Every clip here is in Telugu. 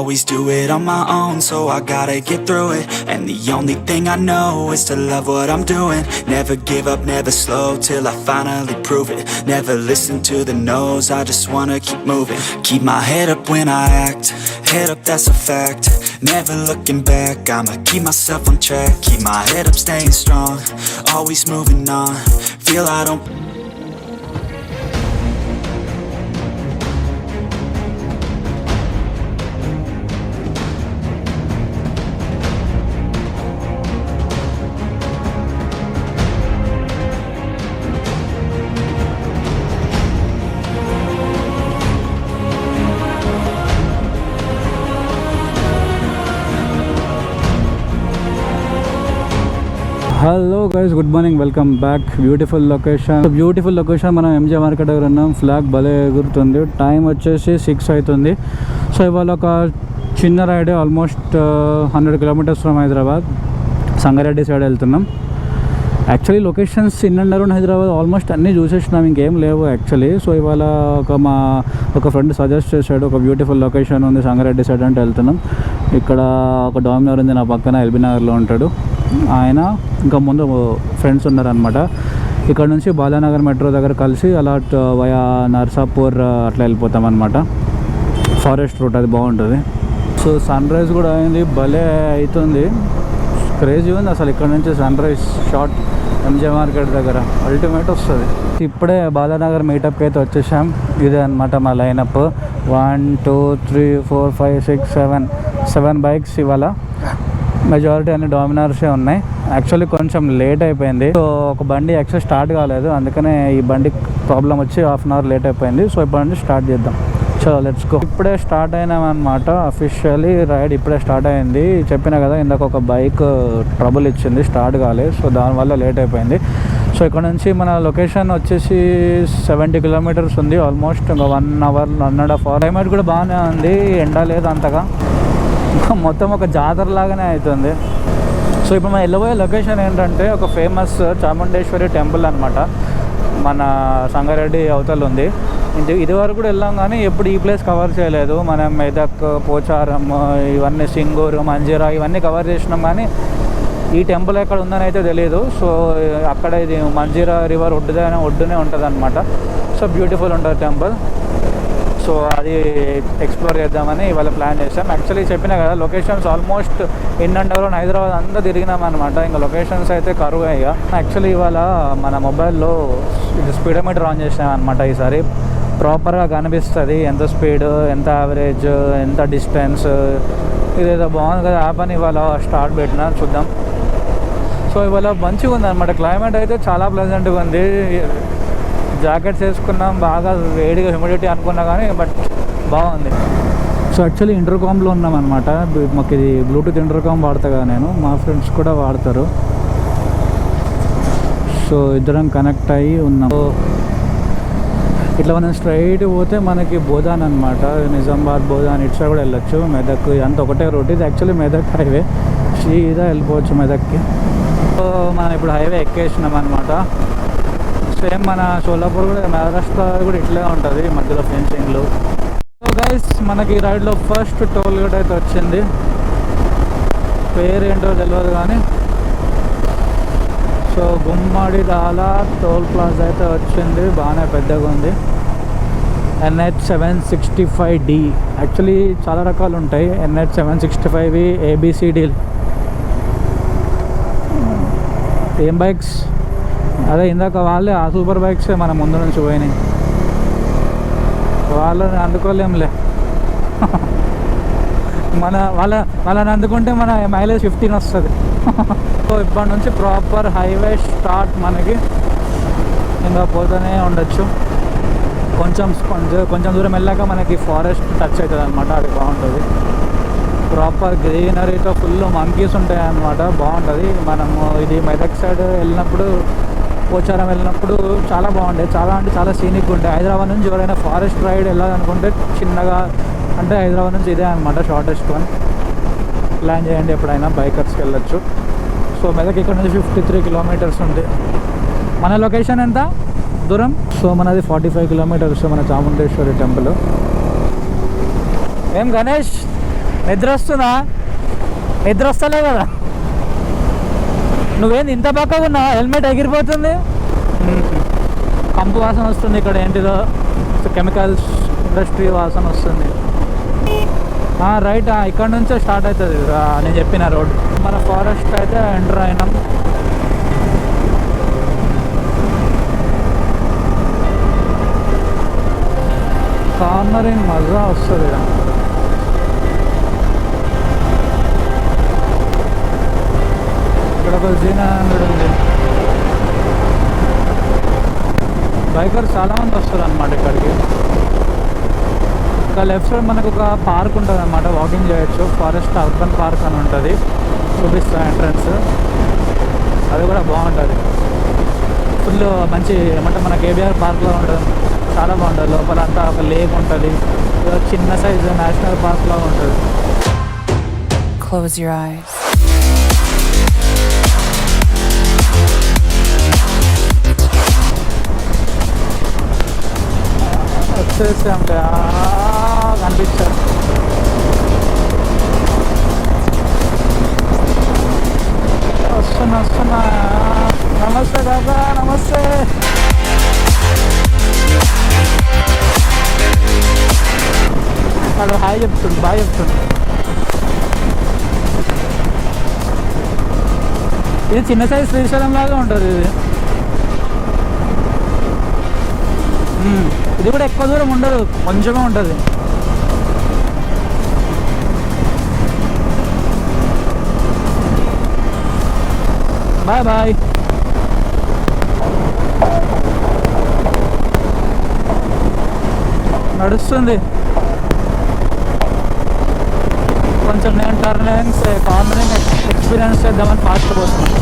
always do it on my own, so I gotta get through it. And the only thing I know is to love what I'm doing. Never give up, never slow, till I finally prove it. Never listen to the no's, I just wanna keep moving. Keep my head up when I act, head up, that's a fact. Never looking back, I'ma keep myself on track. Keep my head up, staying strong, always moving on. Feel I don't. Hello guys, good morning, welcome back. Beautiful location మనం ఎంజే మార్కెట్ దగ్గర ఉన్నాం. ఫ్లాగ్ భలే ఎగురుతుంది. టైం వచ్చేసి 6 అవుతుంది. సో ఇవాళ ఒక చిన్న ride, almost 100 kilometres from Hyderabad. Sangareddy side వెళ్తున్నాం. Actually locations in and around Hyderabad almost అన్నీ చూసేసినాం, ఇంకేం లేవు యాక్చువల్లీ. సో ఇవాళ ఒక ఫ్రెండ్ సజెస్ట్ చేశాడు, ఒక బ్యూటిఫుల్ లొకేషన్ ఉంది సంగారెడ్డి సైడ్ అంటే వెళ్తున్నాం. ఇక్కడ ఒక డామినర్ ఉంది, నా పక్కన ఎల్బీ నగర్లో ఉంటాడు ఆయన. ఇంకా ముందు ఫ్రెండ్స్ ఉన్నారనమాట. ఇక్కడ నుంచి బాలానగర్ మెట్రో దగ్గర కలిసి అలా వయా నర్సాపూర్ అట్లా వెళ్ళిపోతాం అనమాట. ఫారెస్ట్ రూట్, అది బాగుంటుంది. సో సన్ రైజ్ కూడా అయింది, భలే అవుతుంది, క్రేజీ ఉంది అసలు. ఇక్కడ నుంచి sunrise shot MJ market దగ్గర అల్టిమేట్ వస్తుంది. ఇప్పుడే బాలానగర్ మీటప్కి అయితే వచ్చేసాం. ఇదే అనమాట మా లైనప్. 1 2 3 4 5 6 7 బైక్స్ ఇవాళ. మెజారిటీ అన్ని డామినార్సే ఉన్నాయి. యాక్చువల్లీ కొంచెం లేట్ అయిపోయింది. సో ఒక బండి యాక్చువల్లీ స్టార్ట్ కాలేదు, అందుకనే ఈ బండి ప్రాబ్లం వచ్చి హాఫ్ అన్ అవర్ లేట్ అయిపోయింది. సో ఇప్పటి నుంచి స్టార్ట్ చేద్దాం. చలో లెట్స్ గో. ఇప్పుడే స్టార్ట్ అయినామన్నమాట. అఫీషియలీ రైడ్ ఇప్పుడే స్టార్ట్ అయింది. చెప్పినా కదా ఇందాక ఒక బైక్ ట్రబుల్ ఇచ్చింది, స్టార్ట్ కాలేదు. సో దానివల్ల లేట్ అయిపోయింది. సో ఇక్కడ నుంచి మన లొకేషన్ వచ్చేసి 70 కిలోమీటర్స్ ఉంది. ఆల్మోస్ట్ ఇంకా 1 అవర్ 1.5 అవర్. క్లైమేట్ కూడా బాగానే ఉంది, ఎండ లేదు అంతగా. మొత్తం ఒక జాతర లాగానే అవుతుంది. సో ఇప్పుడు మనం వెళ్ళబోయే లొకేషన్ ఏంటంటే ఒక ఫేమస్ చాముండేశ్వరి టెంపుల్ అనమాట. మన సంగారెడ్డి అవతల ఉంది. ఇది వరకు కూడా వెళ్ళాం కానీ ఎప్పుడు ఈ ప్లేస్ కవర్ చేయలేదు. మనం మెదక్, పోచారం, ఇవన్నీ సింగూరు, మంజీరా ఇవన్నీ కవర్ చేసినాం కానీ ఈ టెంపుల్ ఎక్కడ ఉందని అయితే తెలియదు. సో అక్కడ ఇది మంజీరా రివర్ ఒడ్డునే ఉంటుంది అనమాట. సో బ్యూటిఫుల్ ఉంటుంది టెంపుల్. సో అది ఎక్స్ప్లోర్ చేద్దామని ఇవాళ ప్లాన్ చేసాం. యాక్చువల్లీ చెప్పినా కదా locations almost in and around Hyderabad అంతా తిరిగినాం అనమాట. ఇంకా లొకేషన్స్ అయితే కరువు అయ్యా. యాక్చువల్లీ ఇవాళ మన మొబైల్లో ఇది స్పీడోమీటర్ ఆన్ చేసినాం అనమాట. ఈసారి ప్రాపర్గా కనిపిస్తుంది ఎంత స్పీడ్, ఎంత యావరేజ్, ఎంత డిస్టెన్స్. ఇదేదో బాగుంది కదా యాప్ అని ఇవాళ స్టార్ట్ పెట్టినా, చూద్దాం. సో ఇవాళ మంచిగా ఉంది అనమాట. క్లైమేట్ అయితే చాలా ప్లెజెంట్గా ఉంది. జాకెట్స్ వేసుకున్నాం, బాగా వేడిగా హ్యూమిడిటీ అనుకున్నా కానీ బట్ బాగుంది. సో యాక్చువల్లీ ఇంటర్కామ్లో ఉన్నాం అనమాట. మాకు ఇది బ్లూటూత్ ఇంటర్కామ్ వాడతా కదా నేను, మా ఫ్రెండ్స్ కూడా వాడతారు. సో ఇద్దరం కనెక్ట్ అయ్యి ఉన్నాం. సో ఇట్లా మనం స్ట్రైట్ పోతే మనకి బోధాన్ అనమాట. నిజామాబాద్, బోధాన్ ఇటు సైడ్ కూడా వెళ్ళొచ్చు. మెదక్ ఇదంతా ఒకటే రూట్. ఇది యాక్చువల్లీ మెదక్ హైవే, సీదా వెళ్ళిపోవచ్చు మెదక్కి. సో మనం ఇప్పుడు హైవే ఎక్కేసినాం అనమాట. సేమ్ మన సోలాపూర్ కూడా, మహారాష్ట్ర కూడా ఇట్లే ఉంటుంది, మధ్యలో ఫెన్సింగ్లు. సో గైస్ మనకి ఈ రైడ్లో ఫస్ట్ టోల్ గేట్ అయితే వచ్చింది. పేరు ఏంటో తెలియదు కానీ సో గుమ్మడి దాలా టోల్ ప్లాజా అయితే వచ్చింది. బాగానే పెద్దగా ఉంది. NH 765D. యాక్చువల్లీ చాలా రకాలు ఉంటాయి. NH 765 ABCD. ఏం బైక్స్ అదే ఇందాక వాళ్ళే ఆ సూపర్ బైక్సే మన ముందు నుంచి పోయినాయి. వాళ్ళని అందుకోలేంలే. వాళ్ళని అందుకుంటే మన మైలేజ్ 15 వస్తుంది. సో ఇప్పటి నుంచి ప్రాపర్ హైవే స్టార్ట్. మనకి ఇంకా పోతూనే ఉండొచ్చు. కొంచెం దూరం వెళ్ళాక మనకి ఫారెస్ట్ టచ్ అవుతుంది అనమాట. అది బాగుంటుంది. ప్రాపర్ గ్రీనరీతో ఫుల్ మంకీస్ ఉంటాయి అన్నమాట. బాగుంటుంది. మనము ఇది మెదక్ సైడ్ వెళ్ళినప్పుడు, పోచారం వెళ్ళినప్పుడు చాలా బాగుంటాయి. చాలా అంటే చాలా సీనిక్ ఉంటాయి. హైదరాబాద్ నుంచి ఎవరైనా ఫారెస్ట్ రైడ్ వెళ్ళాలనుకుంటే చిన్నగా అంటే హైదరాబాద్ నుంచి ఇదే అనమాట షార్టెస్ట్ వన్. ప్లాన్ చేయండి, ఎప్పుడైనా బైకర్స్కి వెళ్ళొచ్చు. సో మెదక్ ఇక్కడ నుంచి 53 కిలోమీటర్స్ ఉంది. మన లొకేషన్ ఎంత దూరం? సో మనది 45 కిలోమీటర్స్ మన చాముండేశ్వరి టెంపుల్. ఏం గణేష్ నిద్ర వస్తుందా? నిద్ర వస్తలే కదా. నువ్వేంది ఇంత పక్కగా ఉన్నా? హెల్మెట్ ఎగిరిపోతుంది. కంపు వాసన వస్తుంది. ఇక్కడ ఏంటిదో కెమికల్స్ ఇండస్ట్రీ వాసన వస్తుంది. రైట్, ఇక్కడ నుంచే స్టార్ట్ అవుతుంది నేను చెప్పిన రోడ్. మన ఫారెస్ట్ అయితే ఎంటర్ అయినాం. కార్నరింగ్ మజా వస్తుంది. ఇక్కడ ఒక Z100 ఉంది. బైకర్ చాలామంది వస్తారు అన్నమాట ఇక్కడికి. ఇంకా లెఫ్ట్ సైడ్ మనకు ఒక పార్క్ ఉంటుంది అన్నమాట, వాకింగ్ చేయొచ్చు. ఫారెస్ట్ అర్బన్ పార్క్ అని ఉంటుంది, చూపిస్తా ఎంట్రన్స్. అది కూడా బాగుంటుంది. ఫుల్ మంచి ఏమంటే మన KBR పార్క్లో ఉంటుంది, చాలా బాగుంటుంది. లోపల అంతా ఒక లేక్ ఉంటుంది, చిన్న సైజు నేషనల్ పార్క్లో ఉంటుంది. Close your eyes. వచ్చేసి అంటే కనిపించారు. వస్తున్నా. నమస్తే దాదా, నమస్తే. వాడు హాయ్ చెప్తుండు, బాయ్ చెప్తుండు. ఇది చిన్న సైజ్ శ్రీశైలం లాగా ఉంటుంది ఇది. ఇది కూడా ఎక్కువ దూరం ఉండదు, కొంచెమే ఉంటుంది. Bye bye. నడుస్తుంది కొంచెం. నేను టర్నింగ్స్ కార్నరింగ్ ఎక్స్పీరియన్స్ చేద్దామని ఫాస్ట్ పోతున్నాను.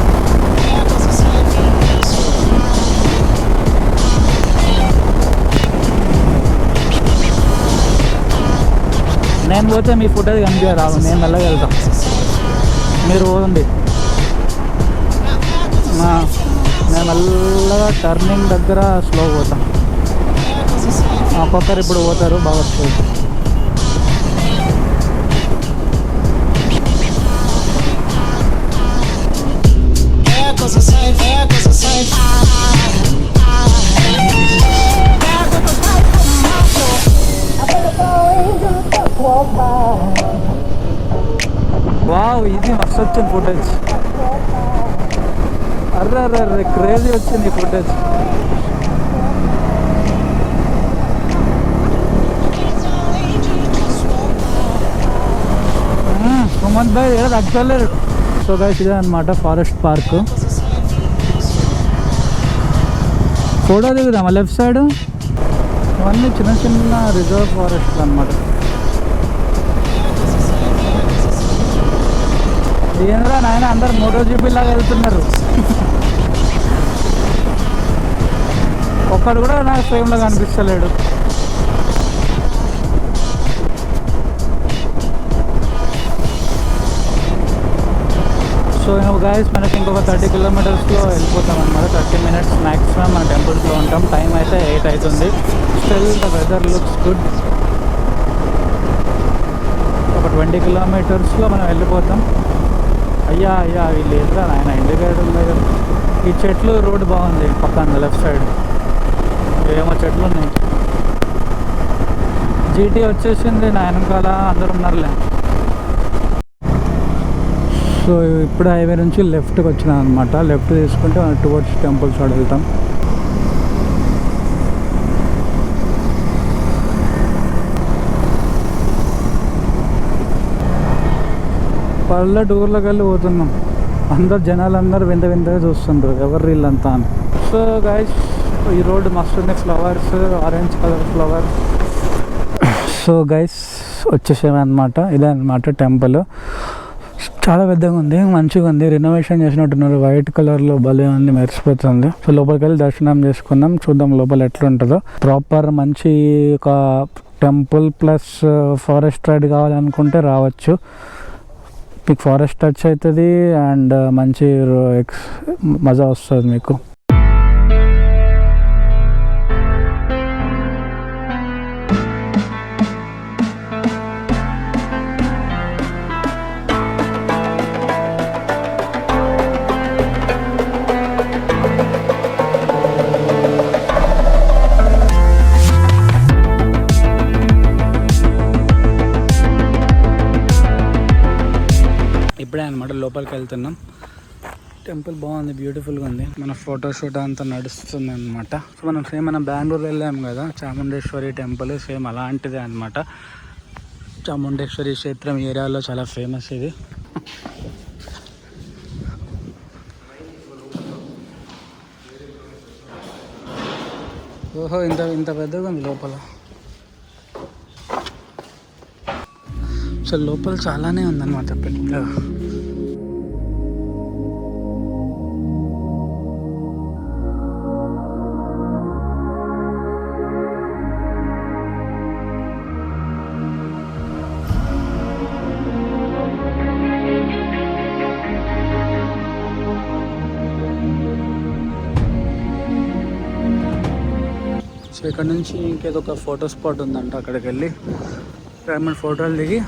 నేను పోతే మీ ఫుడ్ అది కనిపించరాదు, నేను మెల్లగా వెళ్తాను, మీరు పోండి. నేను మెల్లగా టర్నింగ్ దగ్గర స్లో పోతాను. ఒక్కొక్కరు ఇప్పుడు పోతారు, బాగా వస్తుంది. వావ్, ఇది మస్తు వచ్చింది ఫుటేజ్. అర్రే క్రేజీ వచ్చింది ఫుటేజ్. సుమంత్ భాయ్ ఏదో తగ్గలేరు. సో గైస్, ఇదే అనమాట ఫారెస్ట్ పార్క్. ఫోటో దిగుదామా లెఫ్ట్ సైడ్? ఇవన్నీ చిన్న చిన్న రిజర్వ్ ఫారెస్ట్లు అనమాట. ఏంద్రా నాయన, అందరు MotoGP లాగా వెళ్తున్నారు. ఒక్కడు కూడా నాకు ఫ్రేమ్లో కనిపిస్తలేడు. సో గైస్, మనకి ఇంకొక 30 కిలోమీటర్స్లో వెళ్ళిపోతాం అనమాట. 30 మినిట్స్ మ్యాక్సిమం మన టెంపుల్స్లో ఉంటాం. టైం అయితే 8 అవుతుంది. Still the weather looks good. ఒక 20 కిలోమీటర్స్లో మనం వెళ్ళిపోతాం. అయ్యా వీళ్ళు ఏంద్రా ఆయన ఇండికేటర్ దగ్గర. ఈ చెట్లు, రోడ్ బాగుంది పక్కన లెఫ్ట్ సైడ్, ఏమో చెట్లు ఉన్నాయి. GT వచ్చేసింది నా వెనకాల, అందరు ఉన్నారులే. సో ఇప్పుడు హైవే నుంచి లెఫ్ట్కి వచ్చినా అనమాట. లెఫ్ట్ తీసుకుంటే మనం టువర్డ్స్ టెంపుల్స్ వాడు వెళ్తాం. పల్లెటూర్లోకి వెళ్ళి పోతున్నాం. అందరు జనాలందరూ వింతగా చూస్తుండ్రు, ఎవరు వీళ్ళంతా అని. సో గైస్, ఈ రోడ్ మస్తు ఉంది, flowers, orange colour flowers. So guys, వచ్చేసామన్నమాట. ఇదే అనమాట టెంపుల్. చాలా పెద్దగా ఉంది, మంచిగా ఉంది. రినోవేషన్ చేసినట్టున్నారు, వైట్ కలర్లో భలే ఉంది, మెరిసిపోతుంది. సో లోపలికి వెళ్ళి దర్శనం చేసుకుందాం, చూద్దాం లోపల ఎట్లుంటుందో. ప్రాపర్ మంచి ఒక టెంపుల్ ప్లస్ ఫారెస్ట్ రైడ్ కావాలనుకుంటే రావచ్చు. మీకు ఫారెస్ట్ టచ్ అవుతుంది అండ్ మంచి మజా వస్తుంది మీకు. టెంపుల్కి వెళ్తున్నాం. టెంపుల్ బాగుంది, బ్యూటిఫుల్గా ఉంది. మన ఫోటోషూట్ అంతా నడుస్తుంది అనమాట. సో మనం సేమ్ మనం బెంగళూరు వెళ్ళాము కదా, చాముండేశ్వరి టెంపుల్ సేమ్ అలాంటిదే అనమాట. చాముండేశ్వరి క్షేత్రం ఏరియాలో చాలా ఫేమస్ ఇది. ఓహో, ఇంత పెద్దగా ఉంది లోపల. సో లోపల చాలానే ఉందన్నమాట పెద్దగా. సో ఇక్కడ నుంచి ఇంకేదో ఒక ఫోటో స్పాట్ ఉందంట, అక్కడికి వెళ్ళి మన ఫోటోలు దిగి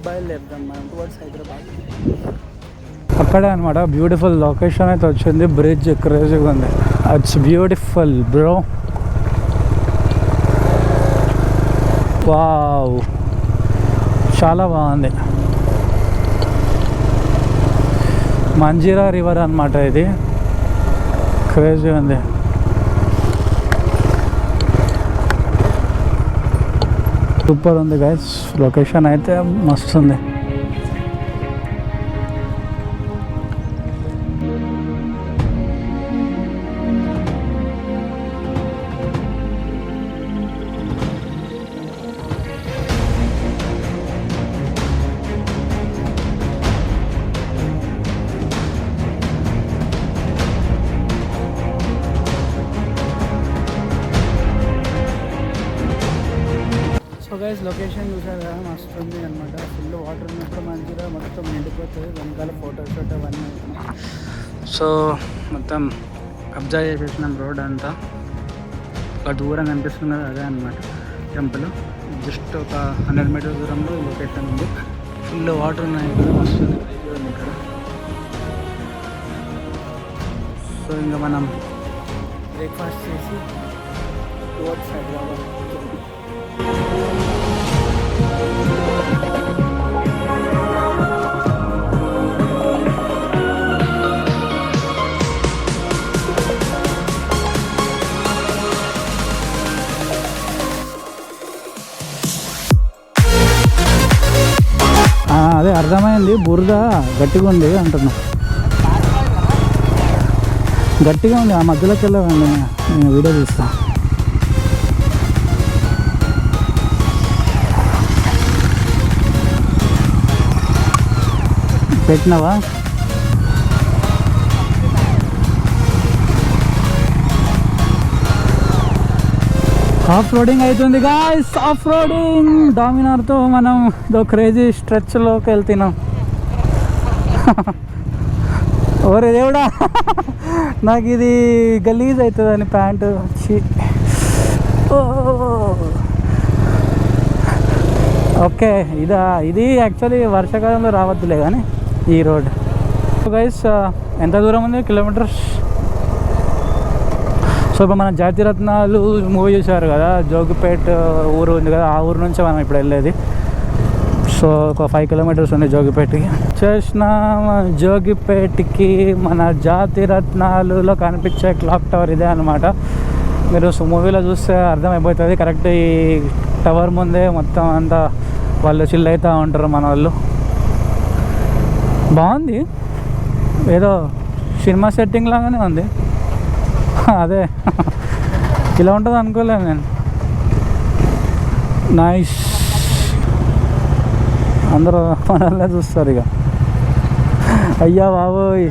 బయలుదేరుతాం మనం టువర్డ్స్ హైదరాబాద్. అక్కడే అనమాట బ్యూటిఫుల్ లొకేషన్ అయితే వచ్చింది. బ్రిడ్జ్ క్రేజీగా ఉంది. It's beautiful bro. వావ్, చాలా బాగుంది. మంజీరా రివర్ అనమాట ఇది. క్రేజీ ఉంది. సూపర్ ఉంది గైస్, లొకేషన్ అయితే మస్తు ఉంది. సో గైస్ లొకేషన్ చూసారు కదా, మస్తు ఉంది అనమాట. ఫుల్ వాటర్ ఉన్నప్పుడు మంచిగా మొత్తం నిండిపోతుంది. వెనకాల ఫోటోషూట్ అవన్నీ. సో మొత్తం కబ్జా చేసేసినాం రోడ్ అంతా. ఒక దూరం కనిపిస్తుంది కదా, అదే అనమాట టెంపుల్. జస్ట్ ఒక 100 మీటర్ దూరంలో లొకేషన్ ఉంది. ఫుల్ వాటర్ ఉన్నాయి ఇక్కడ, మస్తు ఉంది ఇక్కడ. సో ఇంకా మనం బ్రేక్ఫాస్ట్ చేసి టువర్డ్స్ హైదరాబాద్. అదే అర్థమైంది, బురద గట్టిగా ఉంది అంటున్నా. గట్టిగా ఉంది, ఆ మధ్యలోకి వెళ్ళామండి. నేను వీడియో తీస్తా. పెట్టినావా? ఆఫ్ రోడింగ్ అవుతుంది గాయ్స్, ఆఫ్ రోడింగ్. డామినార్తో మనం ఇదో క్రేజీ స్ట్రెచ్లోకి వెళ్తున్నాం. ఓరే దేవుడా, నాకు ఇది గలీజ్ అవుతుందని ప్యాంటు. ఓకే, ఇది యాక్చువల్లీ వర్షాకాలంలో రావద్దులే కానీ ఈ రోడ్. గైస్ ఎంత దూరం ఉంది? కిలోమీటర్స్. సో ఇప్పుడు మనం జాతిరత్నాలు మూవీ చూసారు కదా, జోగిపేట్ ఊరు ఉంది కదా, ఆ ఊరు నుంచి మనం ఇప్పుడు వెళ్ళేది. సో ఒక 5 కిలోమీటర్స్ ఉంది జోగిపేటకి. చేసిన జోగిపేటకి మన జాతిరత్నాలులో కనిపించే క్లాక్ టవర్ ఇదే అనమాట. మీరు మూవీలో చూస్తే అర్థమైపోతుంది. కరెక్ట్ ఈ టవర్ ముందే మొత్తం అంతా వాళ్ళు చిల్ అవుతూ ఉంటారు మన వాళ్ళు. బాగుంది, ఏదో సినిమా సెట్టింగ్ లాగానే ఉంది. అదే ఇలా ఉంటుంది అనుకోలేదు నేను. నైస్. అందరూ మనల్నే చూస్తారు ఇక. అయ్యా బాబోయ్,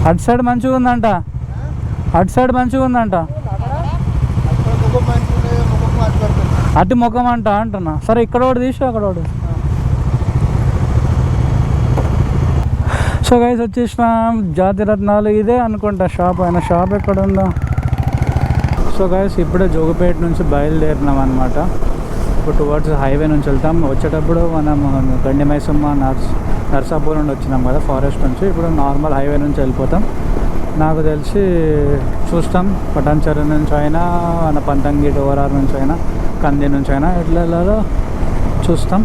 అటు సైడ్ మంచిగా ఉందంట, అటు సైడ్ మంచిగా ఉందంట. అటు ముఖం అంటున్నా. సరే ఇక్కడ ఒకటి తీసి అక్కడ ఒకటి. సో గైస్ వచ్చేసిన జాతిరత్నాలు ఇదే అనుకుంటా షాప్. అయినా షాప్ ఎక్కడ ఉందో. సో గైస్ ఇప్పుడే జోగిపేట నుంచి బయలుదేరినాం అనమాట. ఇప్పుడు టువర్డ్స్ హైవే నుంచి వెళ్తాం. వచ్చేటప్పుడు మనం గండి మైసమ్మ నర్సాపూర్ నుండి వచ్చినాం కదా ఫారెస్ట్ నుంచి. ఇప్పుడు నార్మల్ హైవే నుంచి వెళ్ళిపోతాం. నాకు తెలిసి చూస్తాం పటాన్చెరు నుంచి అయినా మన పంతంగి డోరార్ నుంచి అయినా కంది నుంచి అయినా ఎట్లా వెళ్ళాలో చూస్తాం.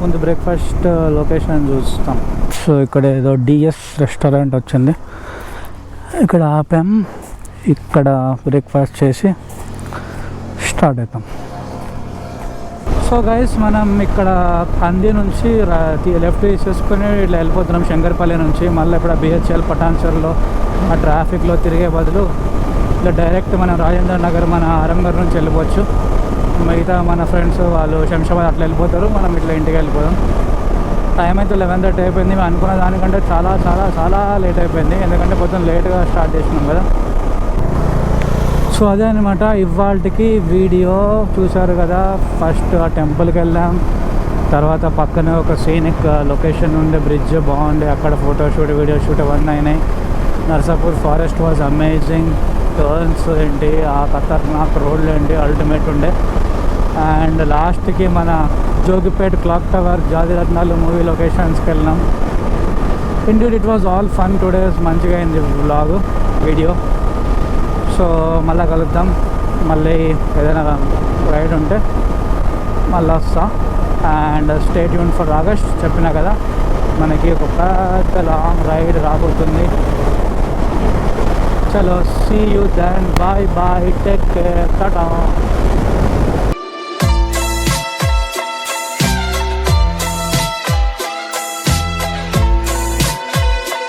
ముందు బ్రేక్ఫాస్ట్ లొకేషన్ చూస్తాం. సో ఇక్కడ ఏదో డిఎస్ రెస్టారెంట్ వచ్చింది, ఇక్కడ ఆపాం. ఇక్కడ బ్రేక్ఫాస్ట్ చేసి స్టార్ట్ అవుతాం. సో గైస్ మనం ఇక్కడ కంది నుంచి లెఫ్ట్ తీసేసుకొని ఇట్లా వెళ్ళిపోతున్నాం శంకర్పల్లి నుంచి. మళ్ళీ ఇప్పుడు బిహెచ్ఎల్ పటాన్చెరులో ఆ ట్రాఫిక్లో తిరిగే బదులు ఇట్లా డైరెక్ట్ మనం రాజేంద్ర నగర్ మన ఆరంగర్ నుంచి వెళ్ళిపోవచ్చు. మిగతా మన ఫ్రెండ్స్ వాళ్ళు శంషాబాద్ అట్లా వెళ్ళిపోతారు, మనం ఇట్లా ఇంటికి వెళ్ళిపోదాం. టైం అయితే 11:30 అయిపోయింది. మేము అనుకున్న దానికంటే చాలా చాలా చాలా లేట్ అయిపోయింది, ఎందుకంటే పొద్దున్న లేట్గా స్టార్ట్ చేసినాం కదా. సో అదే అనమాట ఇవాళకి వీడియో. చూసారు కదా, ఫస్ట్ ఆ టెంపుల్కి వెళ్ళాం, తర్వాత పక్కనే ఒక సీనిక్ లొకేషన్ ఉండే బ్రిడ్జ్ బాగుండే, అక్కడ ఫోటోషూట్ వీడియో షూట్ అవన్నీ అయినాయి. Narsapur forest was amazing. Turns ఏంటి, ఆ ఖతర్నాక్ రోడ్లు ఏంటి, అల్టిమేట్ ఉండే. అండ్ లాస్ట్కి మన జోగిపేట్ క్లాక్ టవర్, జాతిరత్నాలు మూవీ లొకేషన్స్కి వెళ్ళినాం. Indeed it was all fun today. మంచిగా అయింది వ్లాగ్ వీడియో. సో మళ్ళీ కలుద్దాం. మళ్ళీ ఏదైనా రైడ్ ఉంటే మళ్ళీ వస్తా. And stay tune for August. చెప్పినా కదా మనకి ఒక పెద్ద లాంగ్ రైడ్ రాబోతుంది. చలో, see you then, bye bye, take care, Tata.